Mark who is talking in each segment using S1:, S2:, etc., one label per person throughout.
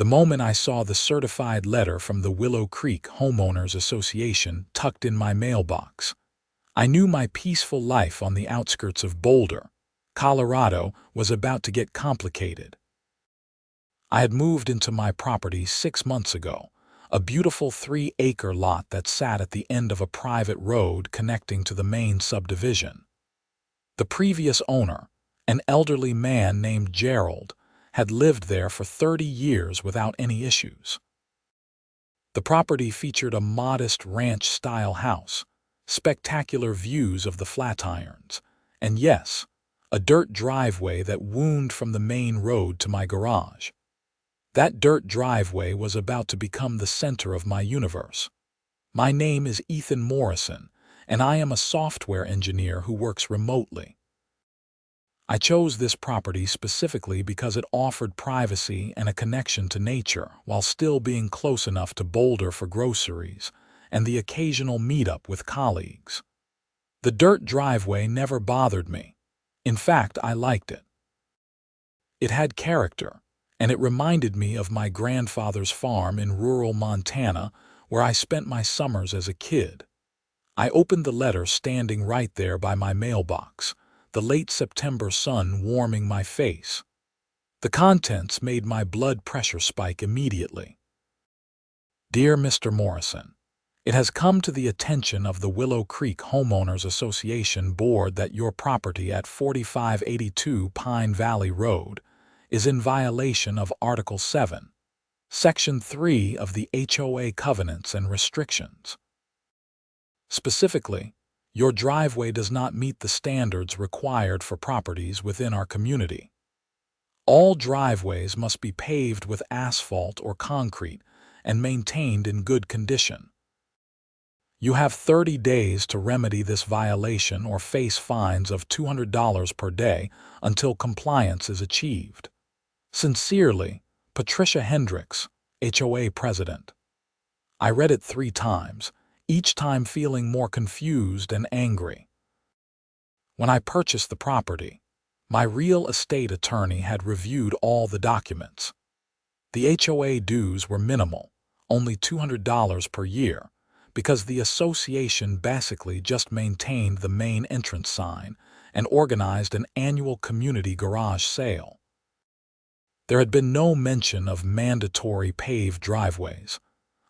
S1: The moment I saw the certified letter from the Willow Creek Homeowners Association tucked in my mailbox, I knew my peaceful life on the outskirts of Boulder, Colorado, was about to get complicated. I had moved into my property 6 months ago, a beautiful 3-acre lot that sat at the end of a private road connecting to the main subdivision. The previous owner, an elderly man named Gerald, had lived there for 30 years without any issues. The property featured a modest ranch-style house, spectacular views of the Flatirons, and yes, a dirt driveway that wound from the main road to my garage. That dirt driveway was about to become the center of my universe. My name is Ethan Morrison, and I am a software engineer who works remotely. I chose this property specifically because it offered privacy and a connection to nature while still being close enough to Boulder for groceries and the occasional meetup with colleagues. The dirt driveway never bothered me. In fact, I liked it. It had character, and it reminded me of my grandfather's farm in rural Montana where I spent my summers as a kid. I opened the letter standing right there by my mailbox, the late September sun warming my face. The contents made my blood pressure spike immediately. Dear Mr. Morrison, it has come to the attention of the Willow Creek Homeowners Association board that your property at 4582 Pine Valley Road is in violation of Article 7, Section 3 of the HOA Covenants and Restrictions. Specifically, your driveway does not meet the standards required for properties within our community. All driveways must be paved with asphalt or concrete and maintained in good condition. You have 30 days to remedy this violation or face fines of $200 per day until compliance is achieved. Sincerely, Patricia Hendricks, HOA President. I read it 3 times, each time feeling more confused and angry. When I purchased the property, my real estate attorney had reviewed all the documents. The HOA dues were minimal, only $200 per year, because the association basically just maintained the main entrance sign and organized an annual community garage sale. There had been no mention of mandatory paved driveways.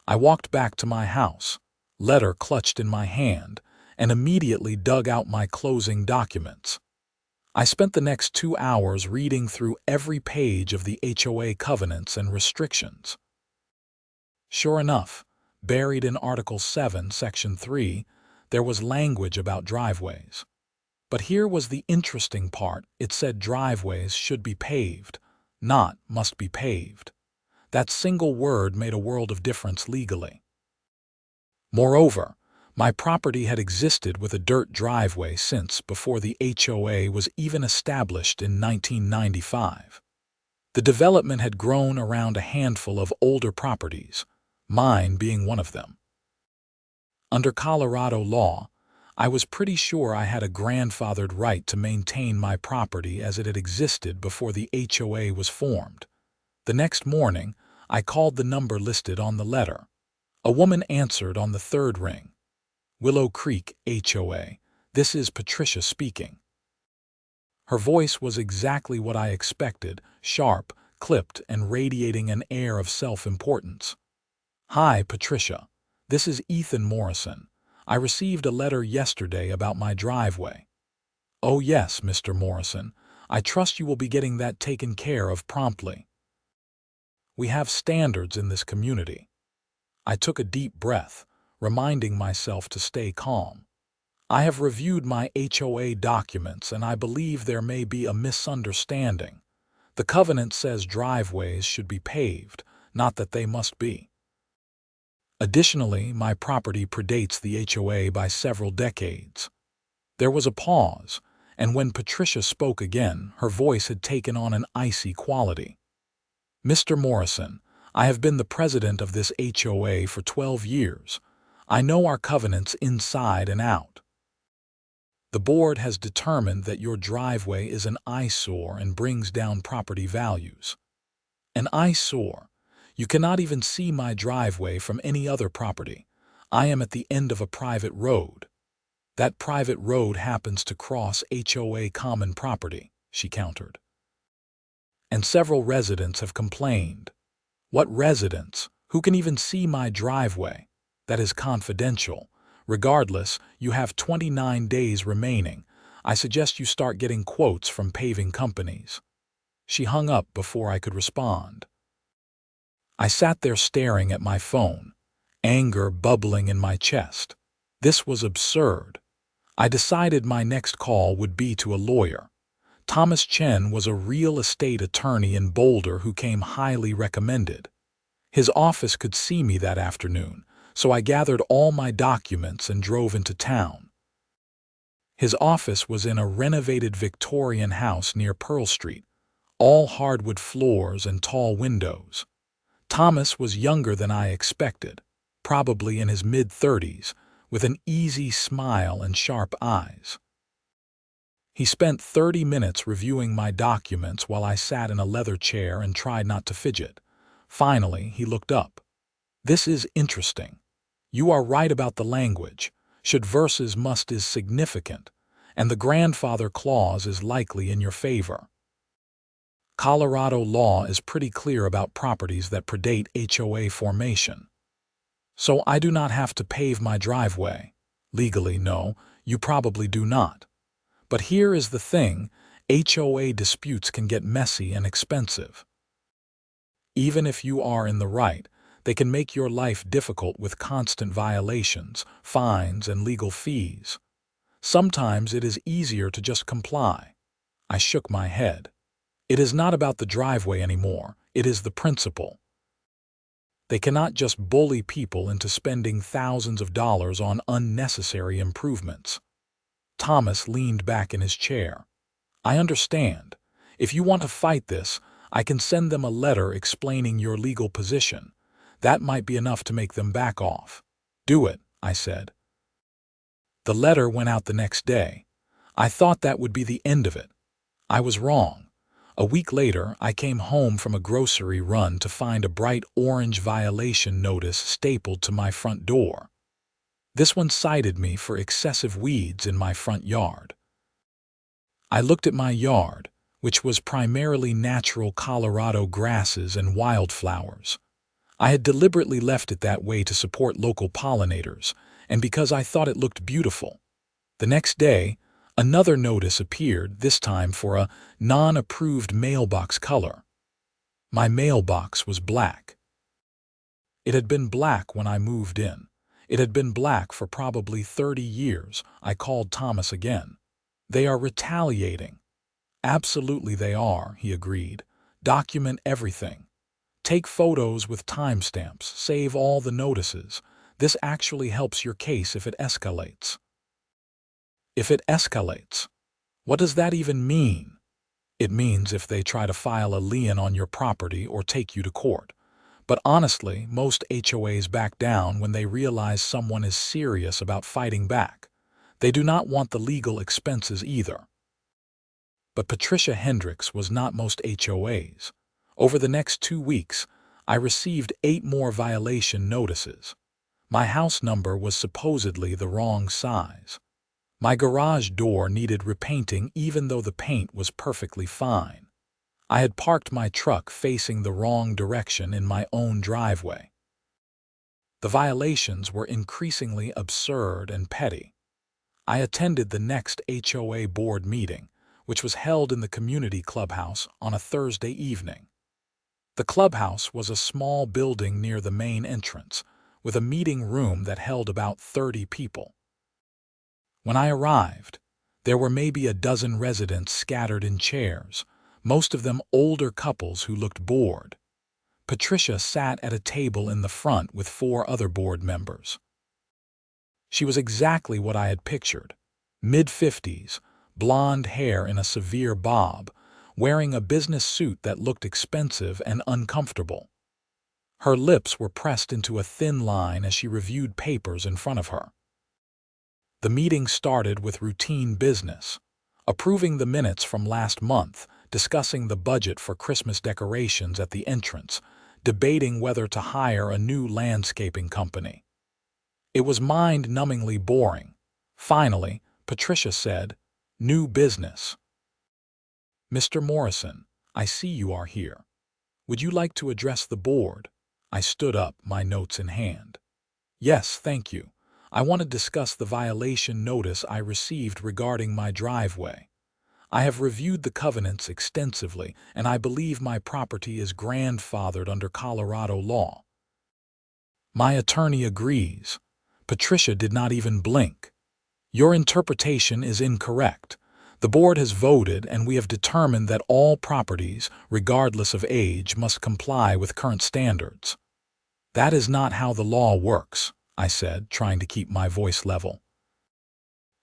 S1: I walked back to my house, letter clutched in my hand, and immediately dug out my closing documents. I spent the next 2 hours reading through every page of the HOA covenants and restrictions. Sure enough, buried in Article 7, Section 3, there was language about driveways. But here was the interesting part. It said driveways should be paved, not must be paved. That single word made a world of difference legally. Moreover, my property had existed with a dirt driveway since before the HOA was even established in 1995. The development had grown around a handful of older properties, mine being one of them. Under Colorado law, I was pretty sure I had a grandfathered right to maintain my property as it had existed before the HOA was formed. The next morning, I called the number listed on the letter. A woman answered on the 3rd ring. Willow Creek HOA, this is Patricia speaking. Her voice was exactly what I expected, sharp, clipped, and radiating an air of self-importance. Hi, Patricia. This is Ethan Morrison. I received a letter yesterday about my driveway. Oh yes, Mr. Morrison. I trust you will be getting that taken care of promptly. We have standards in this community. I took a deep breath, reminding myself to stay calm. I have reviewed my HOA documents and I believe there may be a misunderstanding. The covenant says driveways should be paved, not that they must be. Additionally, my property predates the HOA by several decades. There was a pause, and when Patricia spoke again, her voice had taken on an icy quality. Mr. Morrison, I have been the president of this HOA for 12 years. I know our covenants inside and out. The board has determined that your driveway is an eyesore and brings down property values. An eyesore? You cannot even see my driveway from any other property. I am at the end of a private road. That private road happens to cross HOA common property, she countered. And several residents have complained. What residents? Who can even see my driveway? That is confidential. Regardless, you have 29 days remaining. I suggest you start getting quotes from paving companies. She hung up before I could respond. I sat there staring at my phone, anger bubbling in my chest. This was absurd. I decided my next call would be to a lawyer. Thomas Chen was a real estate attorney in Boulder who came highly recommended. His office could see me that afternoon, so I gathered all my documents and drove into town. His office was in a renovated Victorian house near Pearl Street, all hardwood floors and tall windows. Thomas was younger than I expected, probably in his mid-30s, with an easy smile and sharp eyes. He spent 30 minutes reviewing my documents while I sat in a leather chair and tried not to fidget. Finally, he looked up. "This is interesting. You are right about the language. Should versus must is significant, and the grandfather clause is likely in your favor. Colorado law is pretty clear about properties that predate HOA formation. So I do not have to pave my driveway. Legally, no, you probably do not. But here is the thing, HOA disputes can get messy and expensive. Even if you are in the right, they can make your life difficult with constant violations, fines, and legal fees. Sometimes it is easier to just comply." I shook my head. "It is not about the driveway anymore, it is the principle. They cannot just bully people into spending thousands of dollars on unnecessary improvements." Thomas leaned back in his chair. "I understand. If you want to fight this, I can send them a letter explaining your legal position. That might be enough to make them back off." "Do it," I said. The letter went out the next day. I thought that would be the end of it. I was wrong. A week later, I came home from a grocery run to find a bright orange violation notice stapled to my front door. This one cited me for excessive weeds in my front yard. I looked at my yard, which was primarily natural Colorado grasses and wildflowers. I had deliberately left it that way to support local pollinators, and because I thought it looked beautiful. The next day, another notice appeared, this time for a non-approved mailbox color. My mailbox was black. It had been black when I moved in. It had been black for probably 30 years. I called Thomas again. "They are retaliating." "Absolutely they are," he agreed. "Document everything. Take photos with timestamps, save all the notices. This actually helps your case if it escalates." If it escalates. What does that even mean? It means if they try to file a lien on your property or take you to court. But honestly, most HOAs back down when they realize someone is serious about fighting back. They do not want the legal expenses either. But Patricia Hendricks was not most HOAs. Over the next 2 weeks, I received 8 more violation notices. My house number was supposedly the wrong size. My garage door needed repainting even though the paint was perfectly fine. I had parked my truck facing the wrong direction in my own driveway. The violations were increasingly absurd and petty. I attended the next HOA board meeting, which was held in the community clubhouse on a Thursday evening. The clubhouse was a small building near the main entrance, with a meeting room that held about 30 people. When I arrived, there were maybe a dozen residents scattered in chairs, most of them older couples who looked bored. Patricia sat at a table in the front with 4 other board members. She was exactly what I had pictured, mid-50s, blonde hair in a severe bob, wearing a business suit that looked expensive and uncomfortable. Her lips were pressed into a thin line as she reviewed papers in front of her. The meeting started with routine business, approving the minutes from last month, discussing the budget for Christmas decorations at the entrance, debating whether to hire a new landscaping company. It was mind-numbingly boring. Finally, Patricia said, "New business." "Mr. Morrison, I see you are here. Would you like to address the board?" I stood up, my notes in hand. "Yes, thank you. I want to discuss the violation notice I received regarding my driveway. I have reviewed the covenants extensively, and I believe my property is grandfathered under Colorado law." My attorney agrees. Patricia did not even blink. "Your interpretation is incorrect. The board has voted, and we have determined that all properties, regardless of age, must comply with current standards." "That is not how the law works," I said, trying to keep my voice level.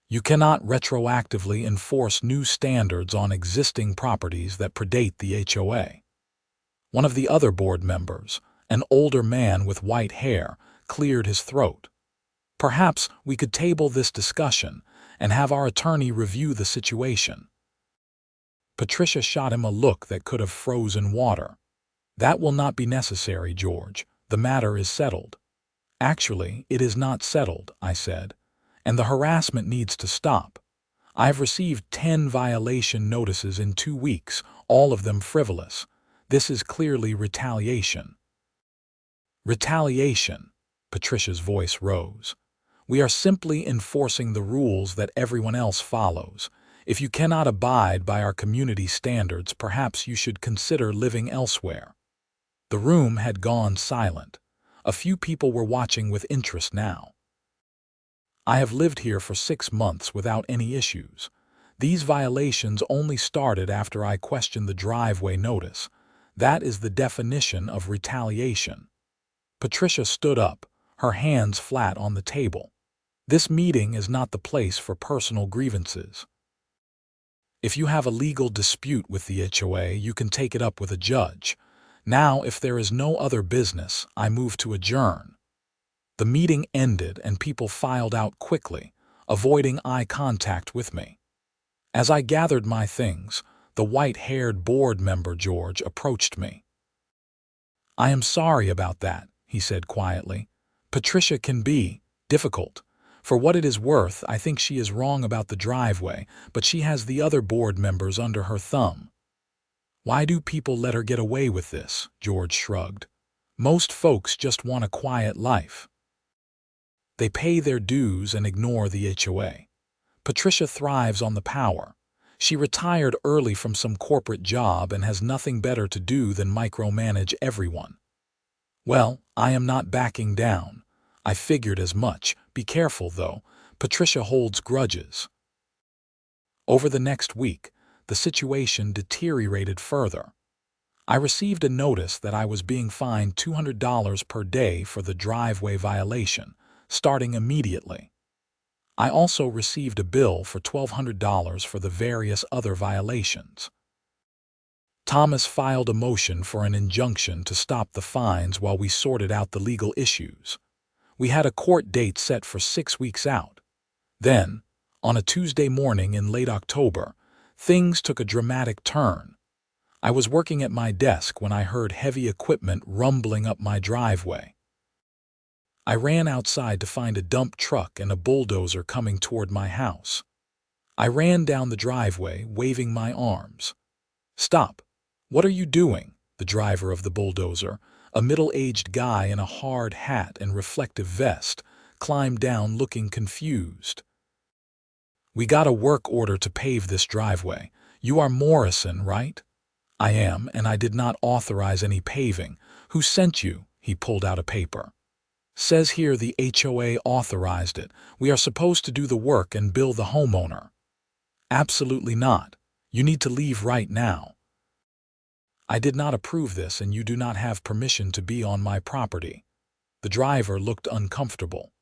S1: "You cannot retroactively enforce new standards on existing properties that predate the HOA." One of the other board members, an older man with white hair, cleared his throat. "Perhaps we could table this discussion and have our attorney review the situation." Patricia shot him a look that could have frozen water. "That will not be necessary, George. The matter is settled." "Actually, it is not settled," I said, "and the harassment needs to stop. I have received 10 violation notices in 2 weeks, all of them frivolous. This is clearly retaliation." "Retaliation?" Patricia's voice rose. "We are simply enforcing the rules that everyone else follows. If you cannot abide by our community standards, perhaps you should consider living elsewhere." The room had gone silent. A few people were watching with interest now. "I have lived here for 6 months without any issues. These violations only started after I questioned the driveway notice. That is the definition of retaliation." Patricia stood up, her hands flat on the table. "This meeting is not the place for personal grievances. If you have a legal dispute with the HOA, you can take it up with a judge. Now, if there is no other business, I move to adjourn." The meeting ended and people filed out quickly, avoiding eye contact with me. As I gathered my things, the white-haired board member George approached me. "I am sorry about that," he said quietly. "Patricia can be difficult. For what it is worth, I think she is wrong about the driveway, but she has the other board members under her thumb." "Why do people let her get away with this?" George shrugged. "Most folks just want a quiet life. They pay their dues and ignore the HOA. Patricia thrives on the power. She retired early from some corporate job and has nothing better to do than micromanage everyone." "Well, I am not backing down. I figured as much. Be careful, though. Patricia holds grudges." Over the next week, the situation deteriorated further. I received a notice that I was being fined $200 per day for the driveway violation, starting immediately. I also received a bill for $1,200 for the various other violations. Thomas filed a motion for an injunction to stop the fines while we sorted out the legal issues. We had a court date set for 6 weeks out. Then, on a Tuesday morning in late October, things took a dramatic turn. I was working at my desk when I heard heavy equipment rumbling up my driveway. I ran outside to find a dump truck and a bulldozer coming toward my house. I ran down the driveway, waving my arms. "Stop! What are you doing?" The driver of the bulldozer, a middle-aged guy in a hard hat and reflective vest, climbed down looking confused. "We got a work order to pave this driveway. You are Morrison, right?" "I am, and I did not authorize any paving. Who sent you?" He pulled out a paper. "Says here the HOA authorized it. We are supposed to do the work and bill the homeowner." "Absolutely not. You need to leave right now. I did not approve this, and you do not have permission to be on my property." The driver looked uncomfortable.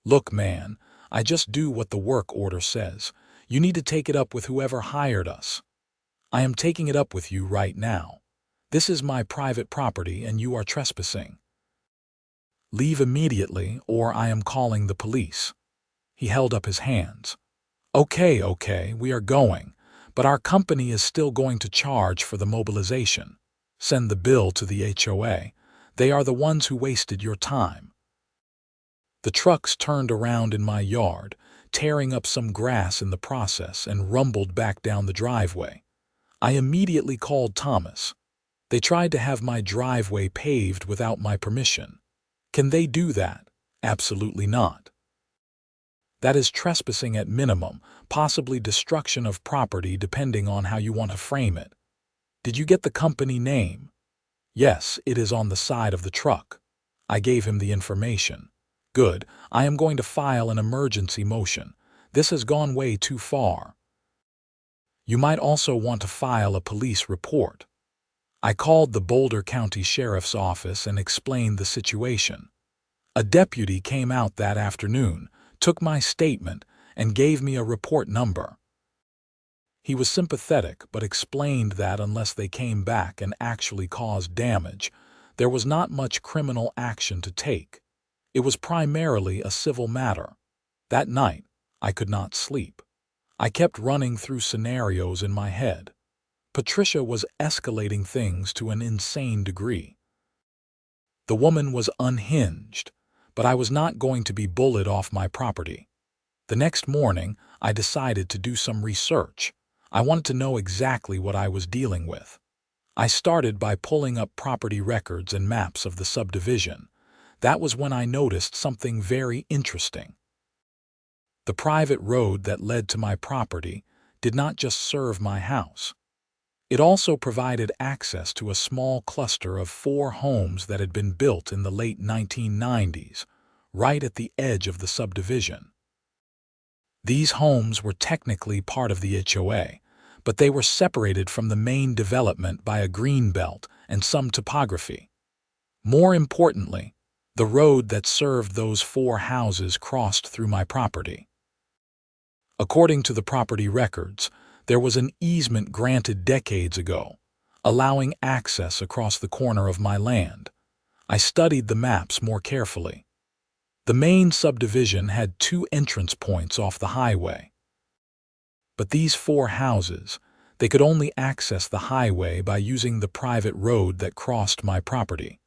S1: "Look, man, I just do what the work order says. You need to take it up with whoever hired us." "I am taking it up with you right now. This is my private property and you are trespassing. Leave immediately or I am calling the police." He held up his hands. Okay, we are going, but our company is still going to charge for the mobilization. Send the bill to the HOA. They are the ones who wasted your time. The trucks turned around in my yard, tearing up some grass in the process, and rumbled back down the driveway. I immediately called Thomas. They tried to have my driveway paved without my permission. Can they do that? Absolutely not. That is trespassing at minimum, possibly destruction of property depending on how you want to frame it. Did you get the company name? Yes, it is on the side of the truck. I gave him the information. Good, I am going to file an emergency motion. This has gone way too far. You might also want to file a police report. I called the Boulder County Sheriff's Office and explained the situation. A deputy came out that afternoon, took my statement, and gave me a report number. He was sympathetic but explained that unless they came back and actually caused damage, there was not much criminal action to take. It was primarily a civil matter. That night, I could not sleep. I kept running through scenarios in my head. Patricia was escalating things to an insane degree. The woman was unhinged, but I was not going to be bullied off my property. The next morning, I decided to do some research. I wanted to know exactly what I was dealing with. I started by pulling up property records and maps of the subdivision. That was when I noticed something very interesting. The private road that led to my property did not just serve my house. It also provided access to a small cluster of 4 homes that had been built in the late 1990s, right at the edge of the subdivision. These homes were technically part of the HOA, but they were separated from the main development by a green belt and some topography. More importantly, the road that served those 4 houses crossed through my property. According to the property records, there was an easement granted decades ago, allowing access across the corner of my land. I studied the maps more carefully. The main subdivision had 2 entrance points off the highway. But these 4 houses, they could only access the highway by using the private road that crossed my property.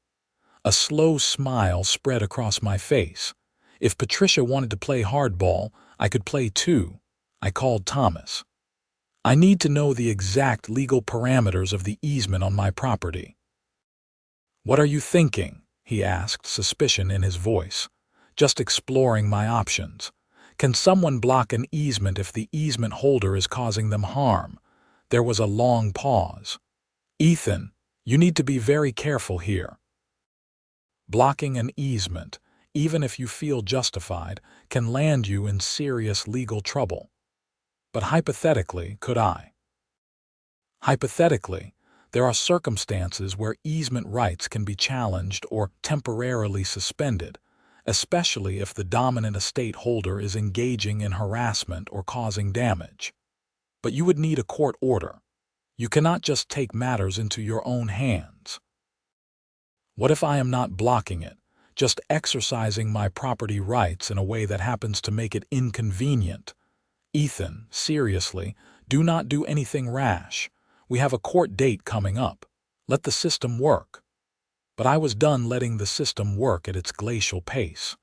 S1: A slow smile spread across my face. If Patricia wanted to play hardball, I could play too. I called Thomas. I need to know the exact legal parameters of the easement on my property. What are you thinking? He asked, suspicion in his voice. Just exploring my options. Can someone block an easement if the easement holder is causing them harm? There was a long pause. Ethan, you need to be very careful here. Blocking an easement, even if you feel justified, can land you in serious legal trouble. But hypothetically, could I? Hypothetically, there are circumstances where easement rights can be challenged or temporarily suspended, especially if the dominant estate holder is engaging in harassment or causing damage. But you would need a court order. You cannot just take matters into your own hands. What if I am not blocking it, just exercising my property rights in a way that happens to make it inconvenient? Ethan, seriously, do not do anything rash. We have a court date coming up. Let the system work. But I was done letting the system work at its glacial pace.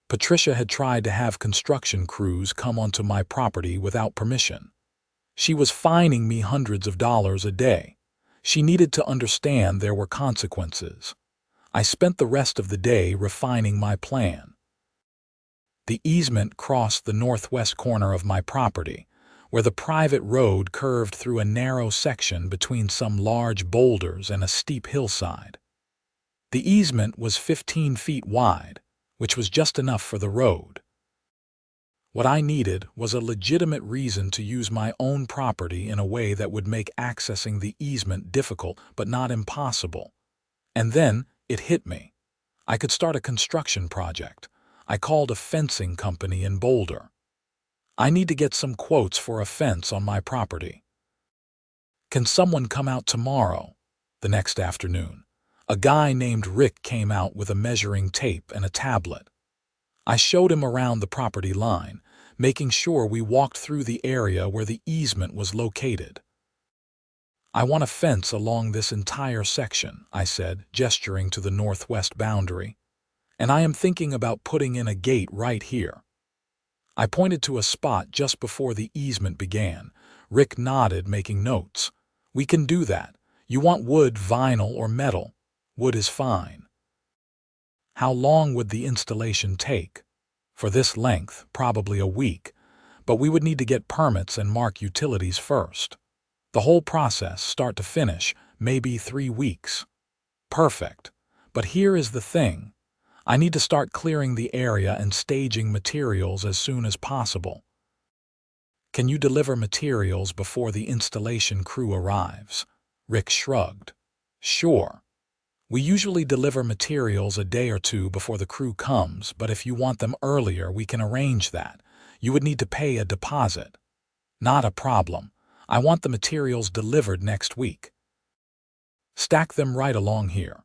S1: Patricia had tried to have construction crews come onto my property without permission. She was fining me hundreds of dollars a day. She needed to understand there were consequences. I spent the rest of the day refining my plan. The easement crossed the northwest corner of my property, where the private road curved through a narrow section between some large boulders and a steep hillside. The easement was 15 feet wide, which was just enough for the road. What I needed was a legitimate reason to use my own property in a way that would make accessing the easement difficult but not impossible. And then it hit me. I could start a construction project. I called a fencing company in Boulder. I need to get some quotes for a fence on my property. Can someone come out tomorrow? The next afternoon, a guy named Rick came out with a measuring tape and a tablet. I showed him around the property line, making sure we walked through the area where the easement was located. I want a fence along this entire section, I said, gesturing to the northwest boundary. And I am thinking about putting in a gate right here. I pointed to a spot just before the easement began. Rick nodded, making notes. We can do that. You want wood, vinyl, or metal? Wood is fine. How long would the installation take? For this length, probably a week, but we would need to get permits and mark utilities first. The whole process, start to finish, maybe 3 weeks. Perfect. But here is the thing. I need to start clearing the area and staging materials as soon as possible. Can you deliver materials before the installation crew arrives? Rick shrugged. Sure. We usually deliver materials a day or two before the crew comes, but if you want them earlier, we can arrange that. You would need to pay a deposit. Not a problem. I want the materials delivered next week. Stack them right along here.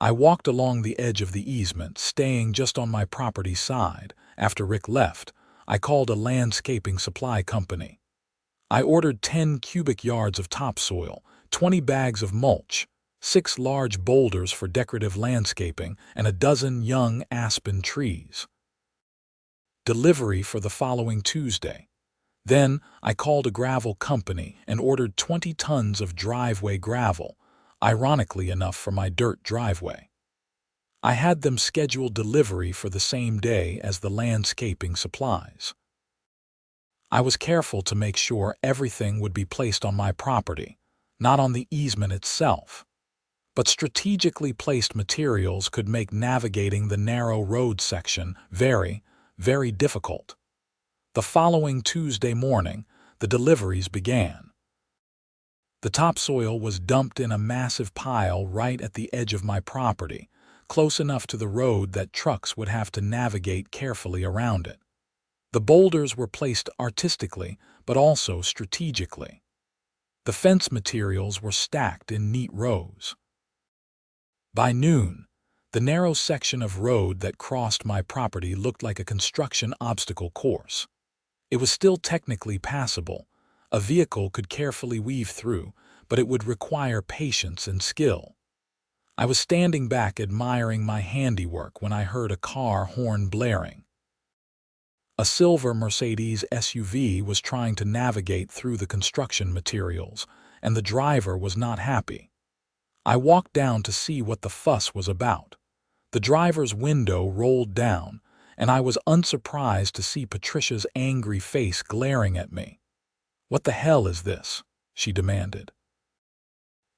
S1: I walked along the edge of the easement, staying just on my property side. After Rick left, I called a landscaping supply company. I ordered 10 cubic yards of topsoil, 20 bags of mulch, 6 large boulders for decorative landscaping, and a dozen young aspen trees. Delivery for the following Tuesday. Then I called a gravel company and ordered 20 tons of driveway gravel, ironically enough for my dirt driveway. I had them schedule delivery for the same day as the landscaping supplies. I was careful to make sure everything would be placed on my property, not on the easement itself. But strategically placed materials could make navigating the narrow road section very, very difficult. The following Tuesday morning, the deliveries began. The topsoil was dumped in a massive pile right at the edge of my property, close enough to the road that trucks would have to navigate carefully around it. The boulders were placed artistically, but also strategically. The fence materials were stacked in neat rows. By noon, the narrow section of road that crossed my property looked like a construction obstacle course. It was still technically passable. A vehicle could carefully weave through, but it would require patience and skill. I was standing back admiring my handiwork when I heard a car horn blaring. A silver Mercedes SUV was trying to navigate through the construction materials, and the driver was not happy. I walked down to see what the fuss was about. The driver's window rolled down, and I was unsurprised to see Patricia's angry face glaring at me. "What the hell is this?" she demanded.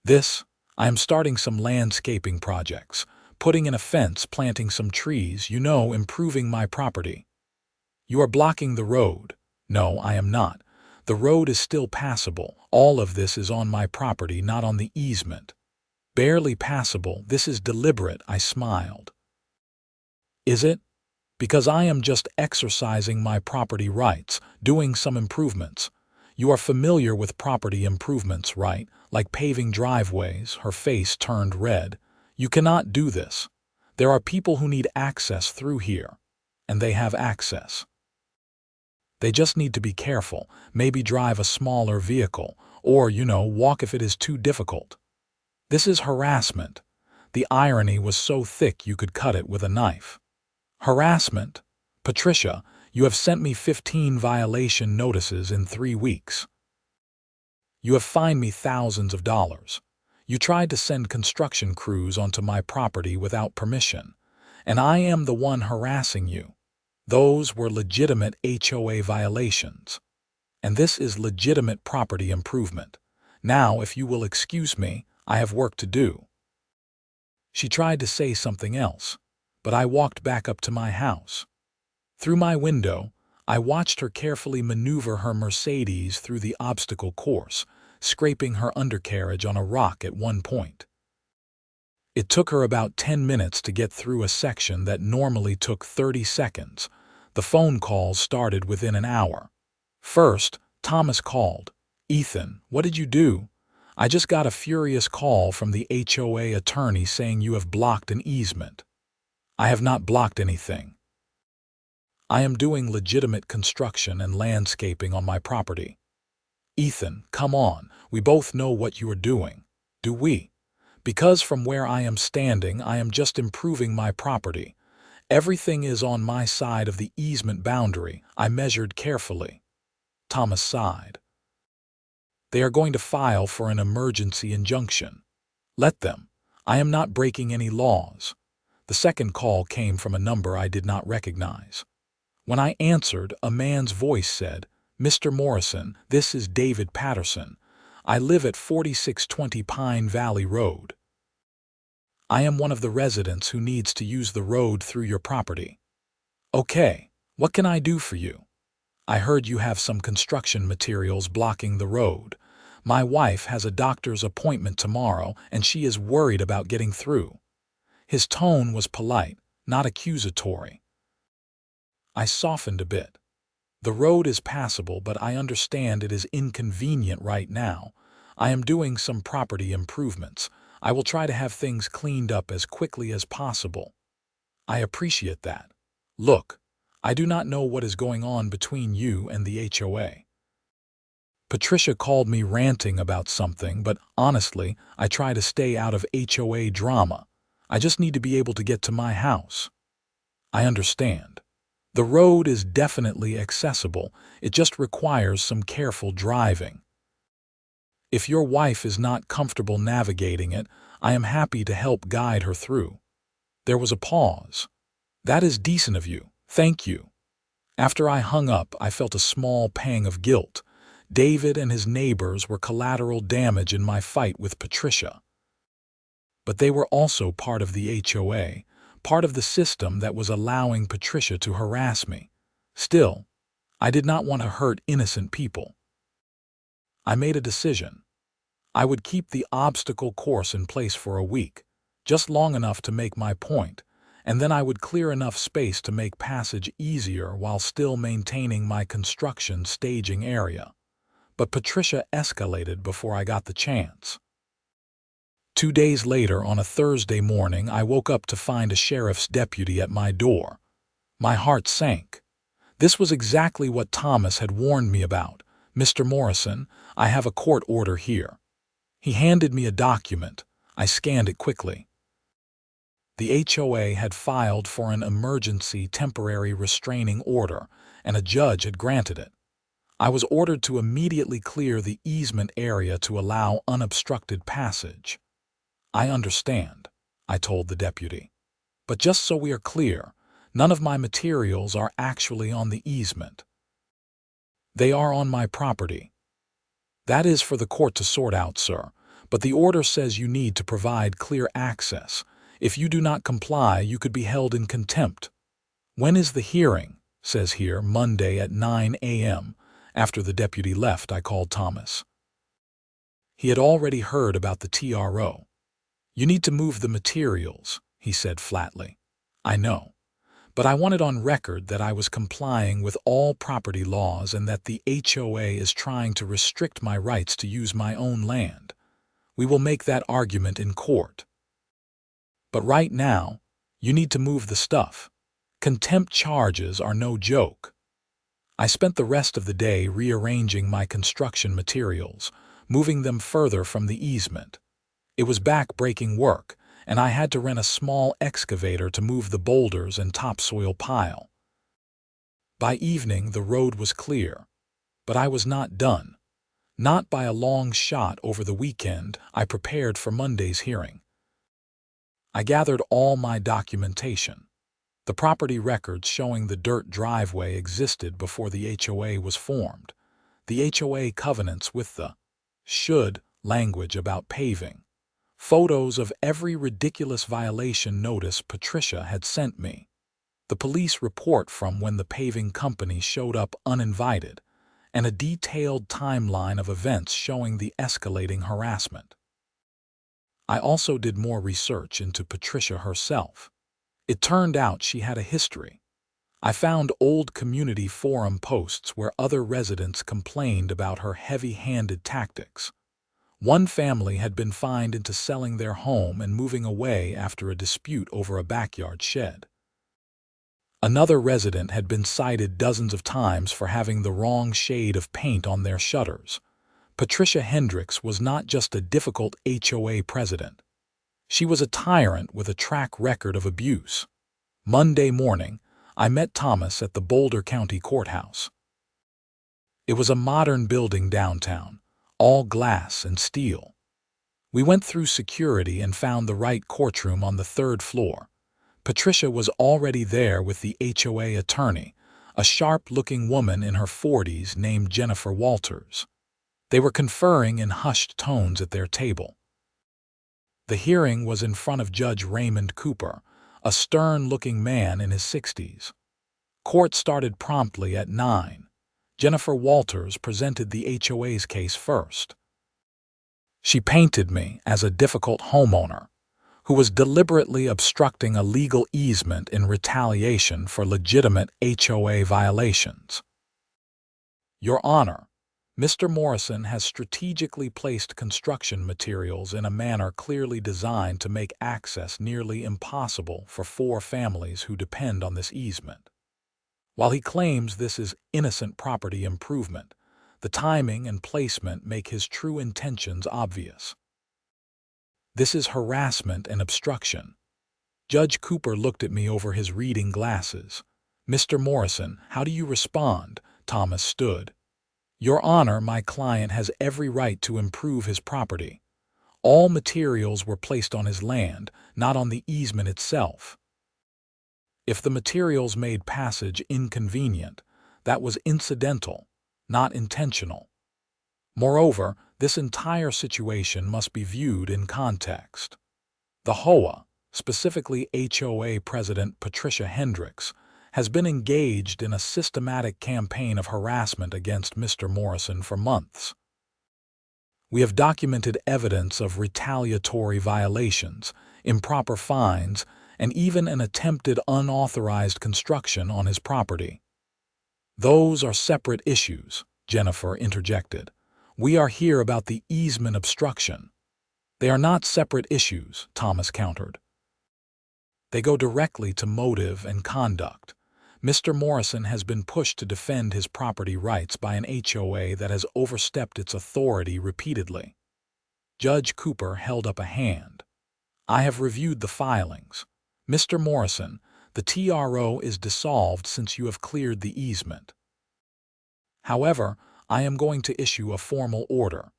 S1: I am starting some landscaping projects, putting in a fence, planting some trees, improving my property." "You are blocking the road." "No, I am not. The road is still passable. All of this is on my property, not on the easement." "Barely passable. This is deliberate," I smiled. "Is it? Because I am just exercising my property rights, doing some improvements. You are familiar with property improvements, right? Like paving driveways." Her face turned red. "You cannot do this. There are people who need access through here, and they have access. They just need to be careful, maybe drive a smaller vehicle, or, walk if it is too difficult." This is harassment. The irony was so thick you could cut it with a knife. "Harassment? Patricia, you have sent me 15 violation notices in 3 weeks. You have fined me thousands of dollars. You tried to send construction crews onto my property without permission, and I am the one harassing you. Those were legitimate HOA violations. And this is legitimate property improvement. Now, if you will excuse me, I have work to do." She tried to say something else, but I walked back up to my house. Through my window, I watched her carefully maneuver her Mercedes through the obstacle course, scraping her undercarriage on a rock at one point. It took her about 10 minutes to get through a section that normally took 30 seconds. The phone calls started within an hour. First, Thomas called. "Ethan, what did you do? I just got a furious call from the HOA attorney saying you have blocked an easement." "I have not blocked anything. I am doing legitimate construction and landscaping on my property." Ethan, come on, we both know what you are doing. Do we? Because from where I am standing, I am just improving my property. Everything is on my side of the easement boundary. I measured carefully. Thomas sighed. They are going to file for an emergency injunction. Let them. I am not breaking any laws. The second call came from a number I did not recognize. When I answered, a man's voice said, "Mr. Morrison, this is David Patterson. I live at 4620 Pine Valley Road. I am one of the residents who needs to use the road through your property." "Okay, what can I do for you?" "I heard you have some construction materials blocking the road. My wife has a doctor's appointment tomorrow and she is worried about getting through." His tone was polite, not accusatory. I softened a bit. "The road is passable, but I understand it is inconvenient right now. I am doing some property improvements. I will try to have things cleaned up as quickly as possible." "I appreciate that. Look, I do not know what is going on between you and the HOA. Patricia called me ranting about something, but honestly, I try to stay out of HOA drama. I just need to be able to get to my house." "I understand. The road is definitely accessible. It just requires some careful driving. If your wife is not comfortable navigating it, I am happy to help guide her through." There was a pause. "That is decent of you. Thank you." After I hung up, I felt a small pang of guilt. David and his neighbors were collateral damage in my fight with Patricia. But they were also part of the HOA, part of the system that was allowing Patricia to harass me. Still, I did not want to hurt innocent people. I made a decision. I would keep the obstacle course in place for a week, just long enough to make my point, and then I would clear enough space to make passage easier while still maintaining my construction staging area. But Patricia escalated before I got the chance. 2 days later, on a Thursday morning, I woke up to find a sheriff's deputy at my door. My heart sank. This was exactly what Thomas had warned me about. "Mr. Morrison, I have a court order here." He handed me a document. I scanned it quickly. The HOA had filed for an emergency temporary restraining order, and a judge had granted it. I was ordered to immediately clear the easement area to allow unobstructed passage. "I understand," I told the deputy. "But just so we are clear, none of my materials are actually on the easement. They are on my property." "That is for the court to sort out, sir, but the order says you need to provide clear access. If you do not comply, you could be held in contempt." "When is the hearing?" "Says here, Monday at 9 a.m. After the deputy left, I called Thomas. He had already heard about the TRO. "You need to move the materials," he said flatly. "I know. But I want it on record that I was complying with all property laws and that the HOA is trying to restrict my rights to use my own land. We will make that argument in court. But right now, you need to move the stuff. Contempt charges are no joke." I spent the rest of the day rearranging my construction materials, moving them further from the easement. It was back-breaking work, and I had to rent a small excavator to move the boulders and topsoil pile. By evening, the road was clear. But I was not done. Not by a long shot. Over the weekend, I prepared for Monday's hearing. I gathered all my documentation. The property records showing the dirt driveway existed before the HOA was formed. The HOA covenants with the should language about paving. Photos of every ridiculous violation notice Patricia had sent me. The police report from when the paving company showed up uninvited, and a detailed timeline of events showing the escalating harassment. I also did more research into Patricia herself. It turned out she had a history. I found old community forum posts where other residents complained about her heavy-handed tactics. One family had been fined into selling their home and moving away after a dispute over a backyard shed. Another resident had been cited dozens of times for having the wrong shade of paint on their shutters. Patricia Hendricks was not just a difficult HOA president. She was a tyrant with a track record of abuse. Monday morning, I met Thomas at the Boulder County Courthouse. It was a modern building downtown, all glass and steel. We went through security and found the right courtroom on the third floor. Patricia was already there with the HOA attorney, a sharp-looking woman in her 40s named Jennifer Walters. They were conferring in hushed tones at their table. The hearing was in front of Judge Raymond Cooper, a stern-looking man in his 60s. Court started promptly at 9. Jennifer Walters presented the HOA's case first. She painted me as a difficult homeowner who was deliberately obstructing a legal easement in retaliation for legitimate HOA violations. Your Honor, Mr. Morrison has strategically placed construction materials in a manner clearly designed to make access nearly impossible for 4 families who depend on this easement. While he claims this is innocent property improvement, the timing and placement make his true intentions obvious. This is harassment and obstruction. Judge Cooper looked at me over his reading glasses. Mr. Morrison, how do you respond? Thomas stood. Your Honor, my client has every right to improve his property. All materials were placed on his land, not on the easement itself. If the materials made passage inconvenient, that was incidental, not intentional. Moreover, this entire situation must be viewed in context. The HOA, specifically HOA President Patricia Hendricks, has been engaged in a systematic campaign of harassment against Mr. Morrison for months. We have documented evidence of retaliatory violations, improper fines, and even an attempted unauthorized construction on his property. Those are separate issues, Jennifer interjected. We are here about the easement obstruction. They are not separate issues, Thomas countered. They go directly to motive and conduct. Mr. Morrison has been pushed to defend his property rights by an HOA that has overstepped its authority repeatedly. Judge Cooper held up a hand. I have reviewed the filings. Mr. Morrison, the TRO is dissolved since you have cleared the easement. However, I am going to issue a formal order.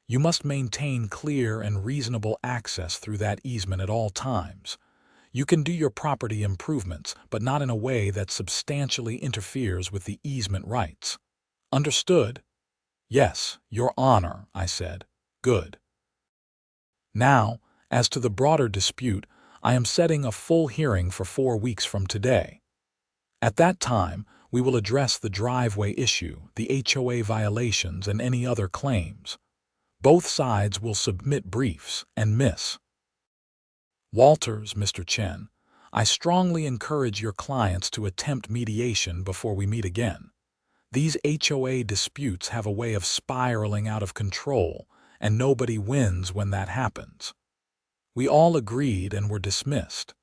S1: You must maintain clear and reasonable access through that easement at all times. You can do your property improvements, but not in a way that substantially interferes with the easement rights. Understood? Yes, Your Honor, I said. Good. Now, as to the broader dispute, I am setting a full hearing for 4 weeks from today. At that time, we will address the driveway issue, the HOA violations, and any other claims. Both sides will submit briefs, and Miss Walters, Mr. Chen, I strongly encourage your clients to attempt mediation before we meet again. These HOA disputes have a way of spiraling out of control, and nobody wins when that happens. We all agreed and were dismissed.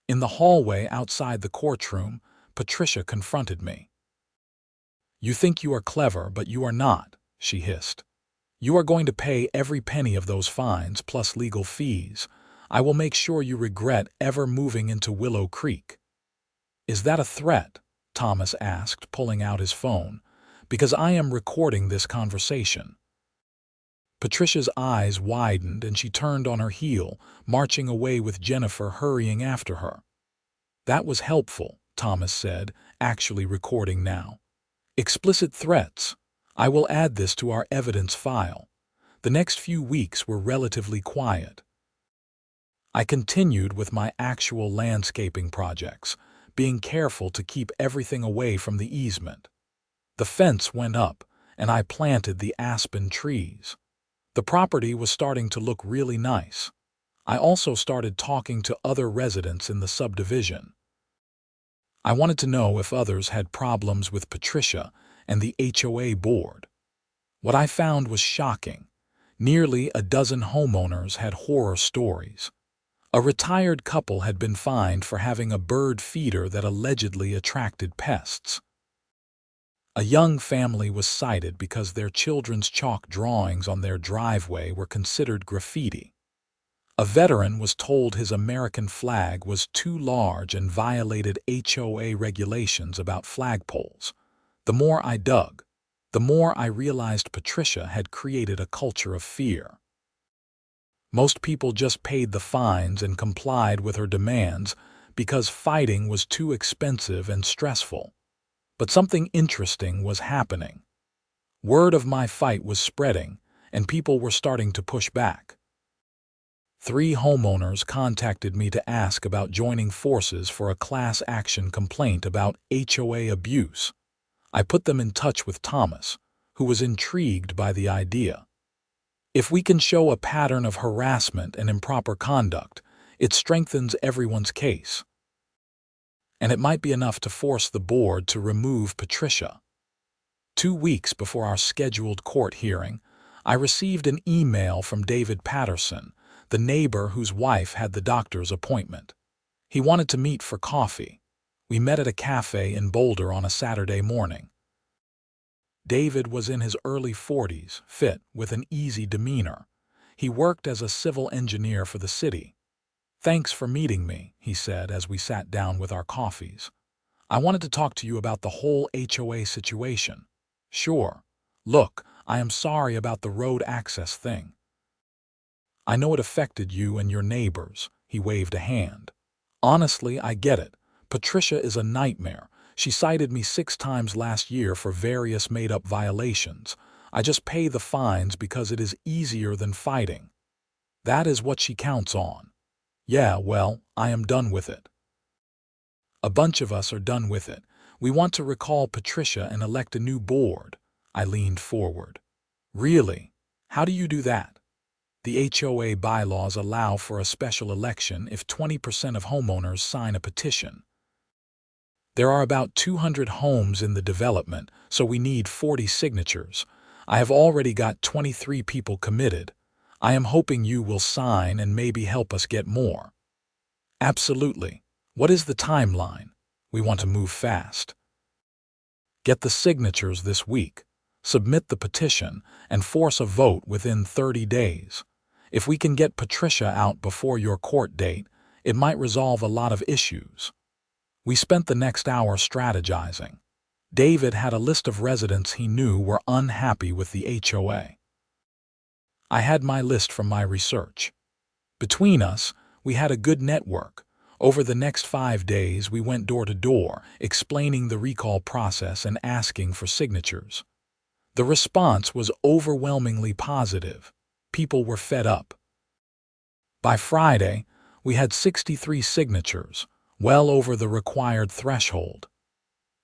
S1: In the hallway outside the courtroom, Patricia confronted me. You think you are clever, but you are not, she hissed. You are going to pay every penny of those fines plus legal fees. I will make sure you regret ever moving into Willow Creek. Is that a threat? Thomas asked, pulling out his phone. Because I am recording this conversation. Patricia's eyes widened and she turned on her heel, marching away with Jennifer hurrying after her. That was helpful, Thomas said, actually recording now. Explicit threats. I will add this to our evidence file. The next few weeks were relatively quiet. I continued with my actual landscaping projects, being careful to keep everything away from the easement. The fence went up, and I planted the aspen trees. The property was starting to look really nice. I also started talking to other residents in the subdivision. I wanted to know if others had problems with Patricia and the HOA board. What I found was shocking. Nearly a dozen homeowners had horror stories. A retired couple had been fined for having a bird feeder that allegedly attracted pests. A young family was cited because their children's chalk drawings on their driveway were considered graffiti. A veteran was told his American flag was too large and violated HOA regulations about flagpoles. The more I dug, the more I realized Patricia had created a culture of fear. Most people just paid the fines and complied with her demands because fighting was too expensive and stressful. But something interesting was happening. Word of my fight was spreading, and people were starting to push back. 3 homeowners contacted me to ask about joining forces for a class action complaint about HOA abuse. I put them in touch with Thomas, who was intrigued by the idea. If we can show a pattern of harassment and improper conduct, it strengthens everyone's case. And it might be enough to force the board to remove Patricia. 2 weeks before our scheduled court hearing, I received an email from David Patterson, the neighbor whose wife had the doctor's appointment. He wanted to meet for coffee. We met at a cafe in Boulder on a Saturday morning. David was in his early 40s, fit, with an easy demeanor. He worked as a civil engineer for the city. "Thanks for meeting me," he said as we sat down with our coffees. "I wanted to talk to you about the whole HOA situation." "Sure. Look, I am sorry about the road access thing. I know it affected you and your neighbors." He waved a hand. "Honestly, I get it. Patricia is a nightmare. She cited me 6 times last year for various made-up violations. I just pay the fines because it is easier than fighting. That is what she counts on." "Yeah, well, I am done with it." "A bunch of us are done with it. We want to recall Patricia and elect a new board." I leaned forward. "Really? How do you do that?" "The HOA bylaws allow for a special election if 20% of homeowners sign a petition. There are about 200 homes in the development, so we need 40 signatures. I have already got 23 people committed. I am hoping you will sign and maybe help us get more." "Absolutely. What is the timeline? We want to move fast." "Get the signatures this week, submit the petition, and force a vote within 30 days. If we can get Patricia out before your court date, it might resolve a lot of issues." We spent the next hour strategizing. David had a list of residents he knew were unhappy with the HOA. I had my list from my research. Between us, we had a good network. Over the next 5 days, we went door to door, explaining the recall process and asking for signatures. The response was overwhelmingly positive. People were fed up. By Friday, we had 63 signatures, well over the required threshold.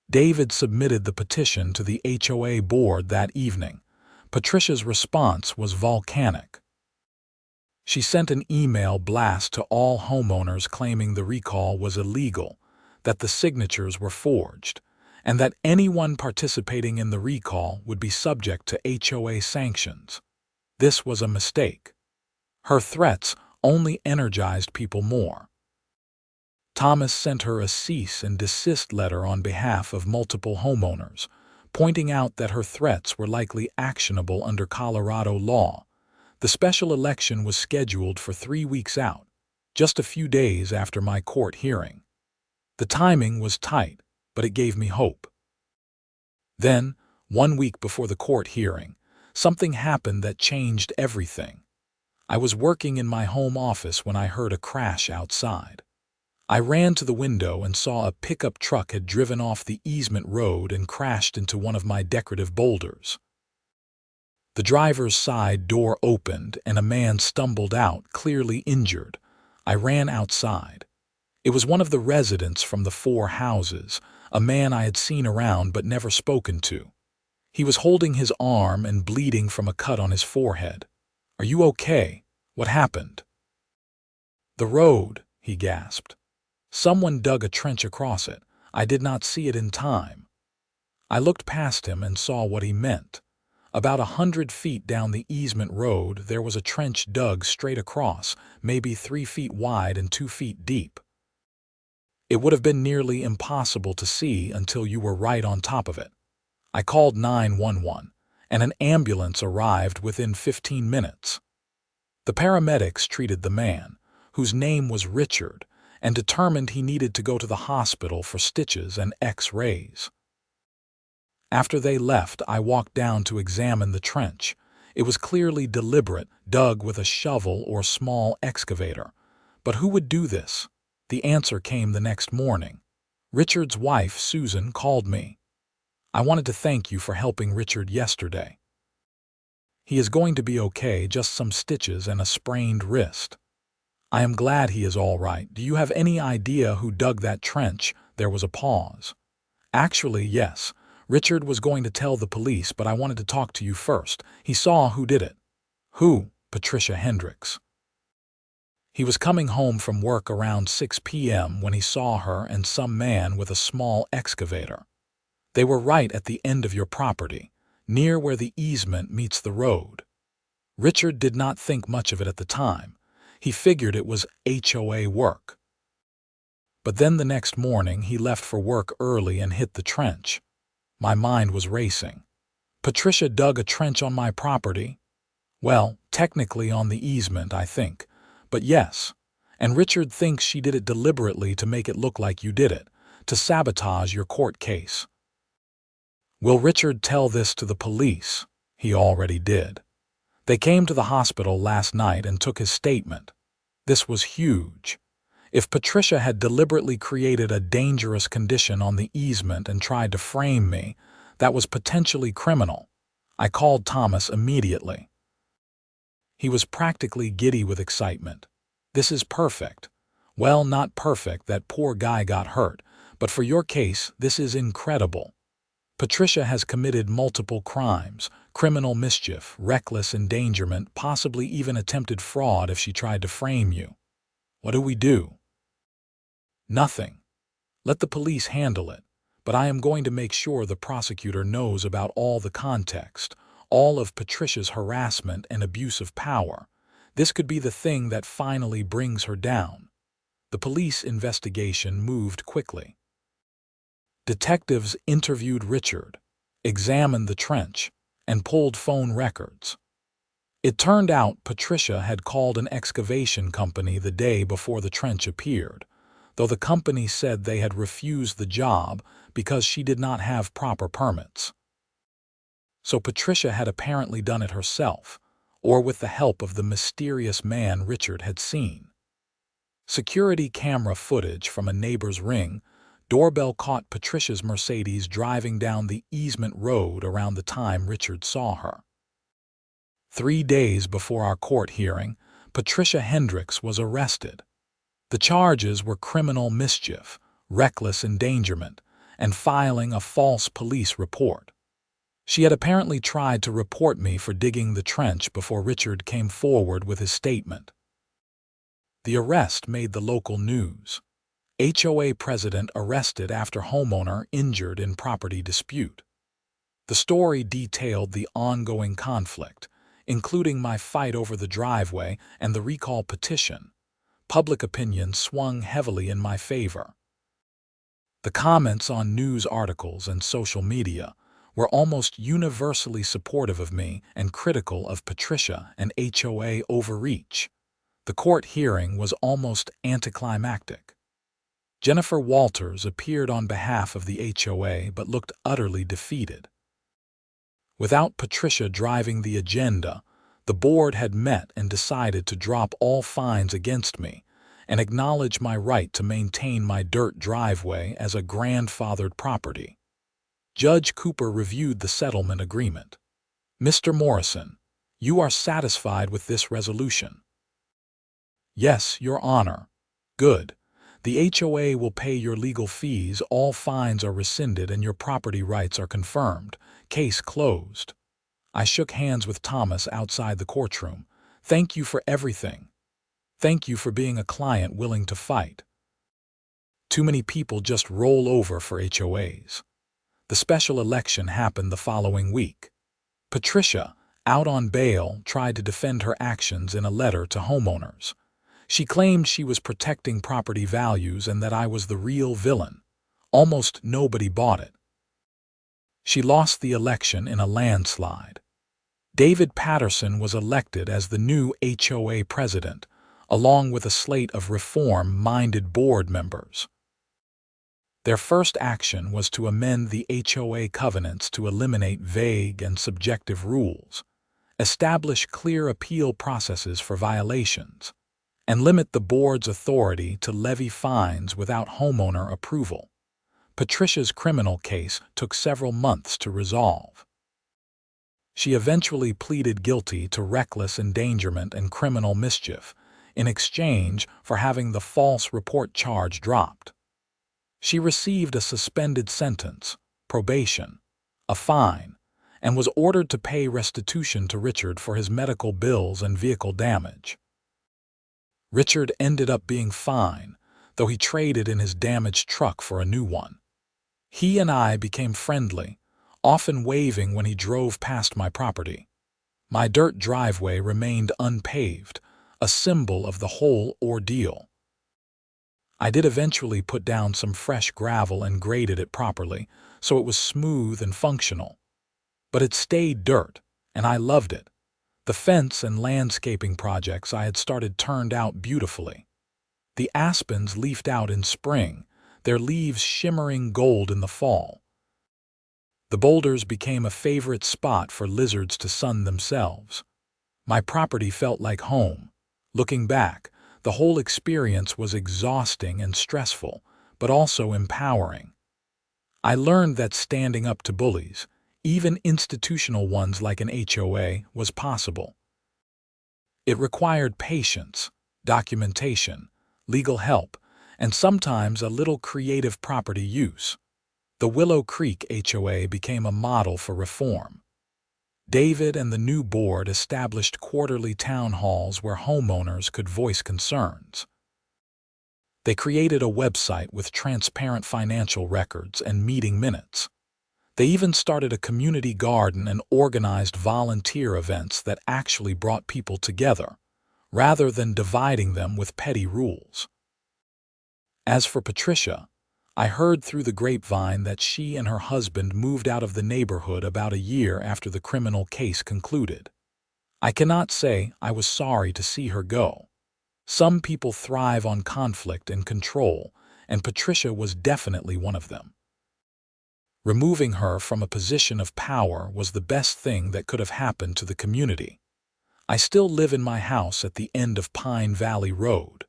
S1: David submitted the petition to the HOA board that evening. Patricia's response was volcanic. She sent an email blast to all homeowners claiming the recall was illegal, that the signatures were forged, and that anyone participating in the recall would be subject to HOA sanctions. This was a mistake. Her threats only energized people more. Thomas sent her a cease and desist letter on behalf of multiple homeowners, pointing out that her threats were likely actionable under Colorado law. The special election was scheduled for 3 weeks out, just a few days after my court hearing. The timing was tight, but it gave me hope. Then, 1 week before the court hearing, something happened that changed everything. I was working in my home office when I heard a crash outside. I ran to the window and saw a pickup truck had driven off the easement road and crashed into one of my decorative boulders. The driver's side door opened and a man stumbled out, clearly injured. I ran outside. It was one of the residents from the 4 houses, a man I had seen around but never spoken to. He was holding his arm and bleeding from a cut on his forehead. "Are you okay? What happened?" "The road," he gasped. "Someone dug a trench across it. I did not see it in time." I looked past him and saw what he meant. About 100 feet down the easement road, there was a trench dug straight across, maybe 3 feet wide and 2 feet deep. It would have been nearly impossible to see until you were right on top of it. I called 911, and an ambulance arrived within 15 minutes. The paramedics treated the man, whose name was Richard, and determined he needed to go to the hospital for stitches and X-rays. After they left, I walked down to examine the trench. It was clearly deliberate, dug with a shovel or small excavator. But who would do this? The answer came the next morning. Richard's wife, Susan, called me. "I wanted to thank you for helping Richard yesterday. He is going to be okay, just some stitches and a sprained wrist." "I am glad he is all right. Do you have any idea who dug that trench?" There was a pause. "Actually, yes. Richard was going to tell the police, but I wanted to talk to you first. He saw who did it." "Who?" "Patricia Hendricks. He was coming home from work around 6 p.m. when he saw her and some man with a small excavator. They were right at the end of your property, near where the easement meets the road. Richard did not think much of it at the time. He figured it was HOA work. But then the next morning he left for work early and hit the trench. My mind was racing. Patricia dug a trench on my property? Well, technically on the easement, I think. But yes, and Richard thinks she did it deliberately to make it look like you did it, to sabotage your court case. Will Richard tell this to the police? He already did. They came to the hospital last night and took his statement. This was huge. If Patricia had deliberately created a dangerous condition on the easement and tried to frame me, that was potentially criminal. I called Thomas immediately. He was practically giddy with excitement. "This is perfect." "Well, not perfect, that poor guy got hurt, but for your case, this is incredible. Patricia has committed multiple crimes, criminal mischief, reckless endangerment, possibly even attempted fraud if she tried to frame you. What do we do?" "Nothing. Let the police handle it, but I am going to make sure the prosecutor knows about all the context, all of Patricia's harassment and abuse of power. This could be the thing that finally brings her down." The police investigation moved quickly. Detectives interviewed Richard, examined the trench, and pulled phone records. It turned out Patricia had called an excavation company the day before the trench appeared, though the company said they had refused the job because she did not have proper permits. So Patricia had apparently done it herself, or with the help of the mysterious man Richard had seen. Security camera footage from a neighbor's ring doorbell caught Patricia's Mercedes driving down the easement road around the time Richard saw her. 3 days before our court hearing, Patricia Hendricks was arrested. The charges were criminal mischief, reckless endangerment, and filing a false police report. She had apparently tried to report me for digging the trench before Richard came forward with his statement. The arrest made the local news. HOA president arrested after homeowner injured in property dispute. The story detailed the ongoing conflict, including my fight over the driveway and the recall petition. Public opinion swung heavily in my favor. The comments on news articles and social media were almost universally supportive of me and critical of Patricia and HOA overreach. The court hearing was almost anticlimactic. Jennifer Walters appeared on behalf of the HOA but looked utterly defeated. Without Patricia driving the agenda, the board had met and decided to drop all fines against me and acknowledge my right to maintain my dirt driveway as a grandfathered property. Judge Cooper reviewed the settlement agreement. "Mr. Morrison, you are satisfied with this resolution?" "Yes, Your Honor." "Good. The HOA will pay your legal fees, all fines are rescinded, and your property rights are confirmed. Case closed." I shook hands with Thomas outside the courtroom. "Thank you for everything. Thank you for being a client willing to fight." Too many people just roll over for HOAs. The special election happened the following week. Patricia, out on bail, tried to defend her actions in a letter to homeowners. She claimed she was protecting property values and that I was the real villain. Almost nobody bought it. She lost the election in a landslide. David Patterson was elected as the new HOA president, along with a slate of reform-minded board members. Their first action was to amend the HOA covenants to eliminate vague and subjective rules, establish clear appeal processes for violations, and limit the board's authority to levy fines without homeowner approval. Patricia's criminal case took several months to resolve. She eventually pleaded guilty to reckless endangerment and criminal mischief in exchange for having the false report charge dropped. She received a suspended sentence, probation, a fine, and was ordered to pay restitution to Richard for his medical bills and vehicle damage. Richard ended up being fine, though he traded in his damaged truck for a new one. He and I became friendly, often waving when he drove past my property. My dirt driveway remained unpaved, a symbol of the whole ordeal. I did eventually put down some fresh gravel and graded it properly, so it was smooth and functional. But it stayed dirt, and I loved it. The fence and landscaping projects I had started turned out beautifully. The aspens leafed out in spring, their leaves shimmering gold in the fall. The boulders became a favorite spot for lizards to sun themselves. My property felt like home. Looking back, the whole experience was exhausting and stressful, but also empowering. I learned that standing up to bullies, even institutional ones like an HOA, was possible. It required patience, documentation, legal help, and sometimes a little creative property use. The Willow Creek HOA became a model for reform. David and the new board established quarterly town halls where homeowners could voice concerns. They created a website with transparent financial records and meeting minutes. They even started a community garden and organized volunteer events that actually brought people together, rather than dividing them with petty rules. As for Patricia, I heard through the grapevine that she and her husband moved out of the neighborhood about a year after the criminal case concluded. I cannot say I was sorry to see her go. Some people thrive on conflict and control, and Patricia was definitely one of them. Removing her from a position of power was the best thing that could have happened to the community. I still live in my house at the end of Pine Valley Road.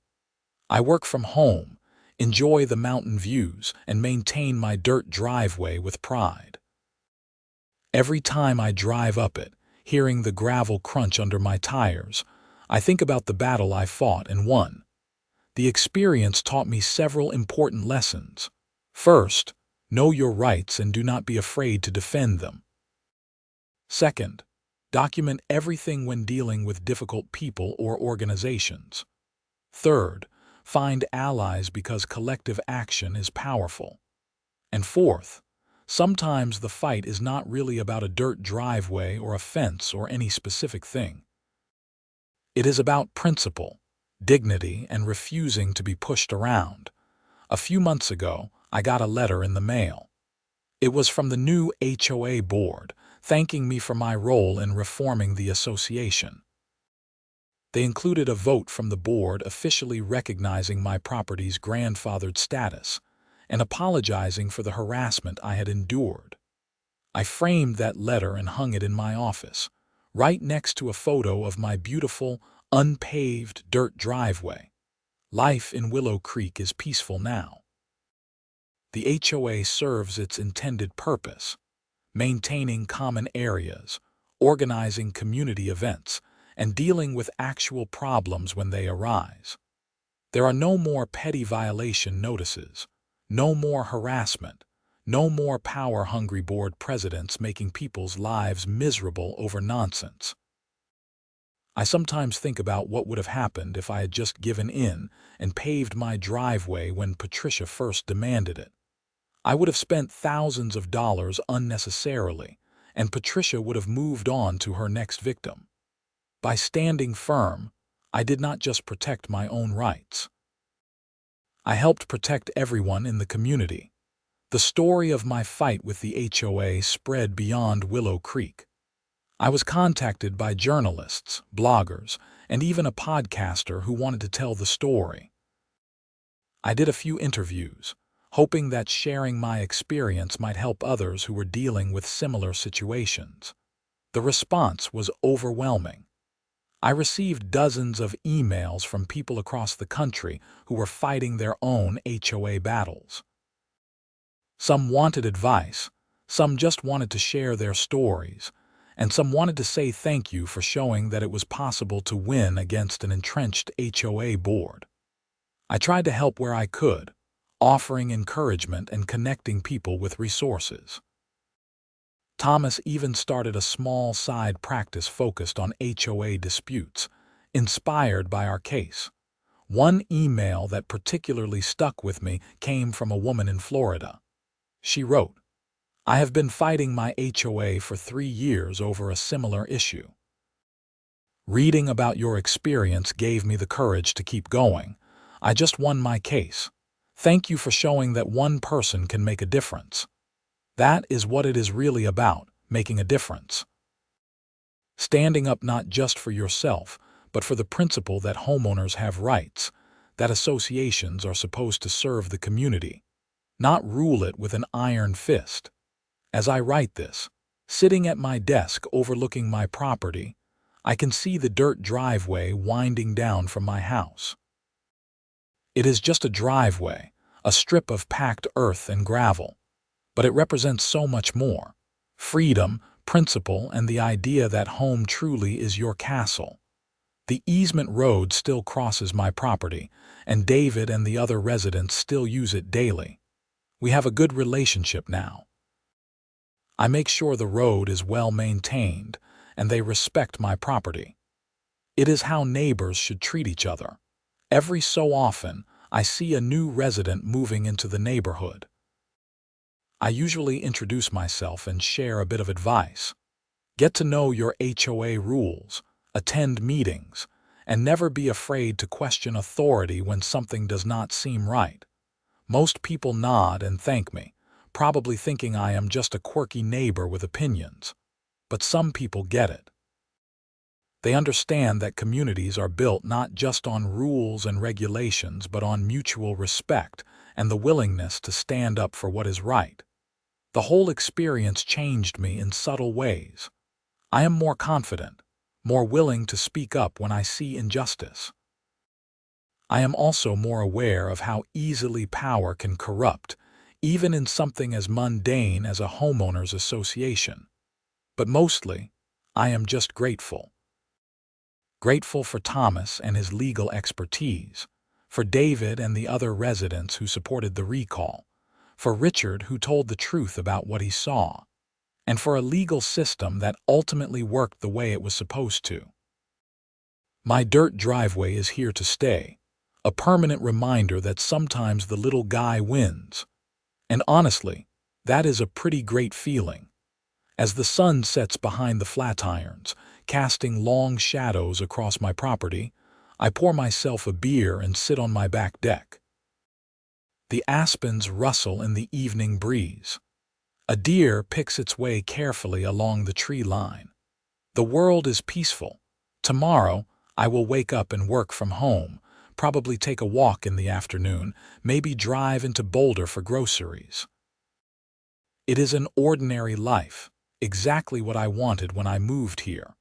S1: I work from home, enjoy the mountain views, and maintain my dirt driveway with pride. Every time I drive up it, hearing the gravel crunch under my tires, I think about the battle I fought and won. The experience taught me several important lessons. First, know your rights and do not be afraid to defend them. Second, document everything when dealing with difficult people or organizations. Third, find allies because collective action is powerful. And fourth, sometimes the fight is not really about a dirt driveway or a fence or any specific thing. It is about principle, dignity, and refusing to be pushed around. A few months ago, I got a letter in the mail. It was from the new HOA board, thanking me for my role in reforming the association. They included a vote from the board officially recognizing my property's grandfathered status and apologizing for the harassment I had endured. I framed that letter and hung it in my office, right next to a photo of my beautiful, unpaved dirt driveway. Life in Willow Creek is peaceful now. The HOA serves its intended purpose, maintaining common areas, organizing community events, and dealing with actual problems when they arise. There are no more petty violation notices, no more harassment, no more power-hungry board presidents making people's lives miserable over nonsense. I sometimes think about what would have happened if I had just given in and paved my driveway when Patricia first demanded it. I would have spent thousands of dollars unnecessarily, and Patricia would have moved on to her next victim. By standing firm, I did not just protect my own rights. I helped protect everyone in the community. The story of my fight with the HOA spread beyond Willow Creek. I was contacted by journalists, bloggers, and even a podcaster who wanted to tell the story. I did a few interviews, hoping that sharing my experience might help others who were dealing with similar situations. The response was overwhelming. I received dozens of emails from people across the country who were fighting their own HOA battles. Some wanted advice, some just wanted to share their stories, and some wanted to say thank you for showing that it was possible to win against an entrenched HOA board. I tried to help where I could, offering encouragement and connecting people with resources. Thomas even started a small side practice focused on HOA disputes, inspired by our case. One email that particularly stuck with me came from a woman in Florida. She wrote, "I have been fighting my HOA for 3 years over a similar issue. Reading about your experience gave me the courage to keep going. I just won my case. Thank you for showing that one person can make a difference. That is what it is really about, making a difference. Standing up not just for yourself, but for the principle that homeowners have rights, that associations are supposed to serve the community, not rule it with an iron fist." As I write this, sitting at my desk overlooking my property, I can see the dirt driveway winding down from my house. It is just a driveway, a strip of packed earth and gravel, but it represents so much more: freedom, principle, and the idea that home truly is your castle. The easement road still crosses my property, and David and the other residents still use it daily. We have a good relationship now. I make sure the road is well maintained, and they respect my property. It is how neighbors should treat each other. Every so often, I see a new resident moving into the neighborhood. I usually introduce myself and share a bit of advice. Get to know your HOA rules, attend meetings, and never be afraid to question authority when something does not seem right. Most people nod and thank me, probably thinking I am just a quirky neighbor with opinions. But some people get it. They understand that communities are built not just on rules and regulations, but on mutual respect and the willingness to stand up for what is right. The whole experience changed me in subtle ways. I am more confident, more willing to speak up when I see injustice. I am also more aware of how easily power can corrupt, even in something as mundane as a homeowners association. But mostly, I am just grateful. Grateful for Thomas and his legal expertise, for David and the other residents who supported the recall, for Richard who told the truth about what he saw, and for a legal system that ultimately worked the way it was supposed to. My dirt driveway is here to stay, a permanent reminder that sometimes the little guy wins. And honestly, that is a pretty great feeling. As the sun sets behind the flatirons, casting long shadows across my property, I pour myself a beer and sit on my back deck. The aspens rustle in the evening breeze. A deer picks its way carefully along the tree line. The world is peaceful. Tomorrow, I will wake up and work from home, probably take a walk in the afternoon, maybe drive into Boulder for groceries. It is an ordinary life, exactly what I wanted when I moved here.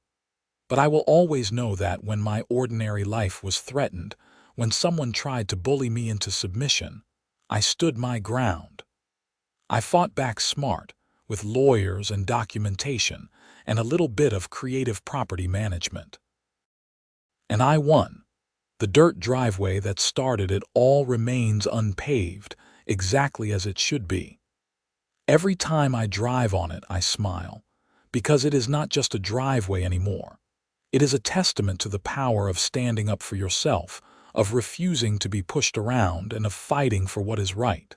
S1: But I will always know that when my ordinary life was threatened, when someone tried to bully me into submission, I stood my ground. I fought back smart, with lawyers and documentation, and a little bit of creative property management. And I won. The dirt driveway that started it all remains unpaved, exactly as it should be. Every time I drive on it, I smile, because it is not just a driveway anymore. It is a testament to the power of standing up for yourself, of refusing to be pushed around, and of fighting for what is right.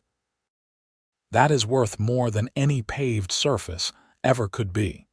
S1: That is worth more than any paved surface ever could be.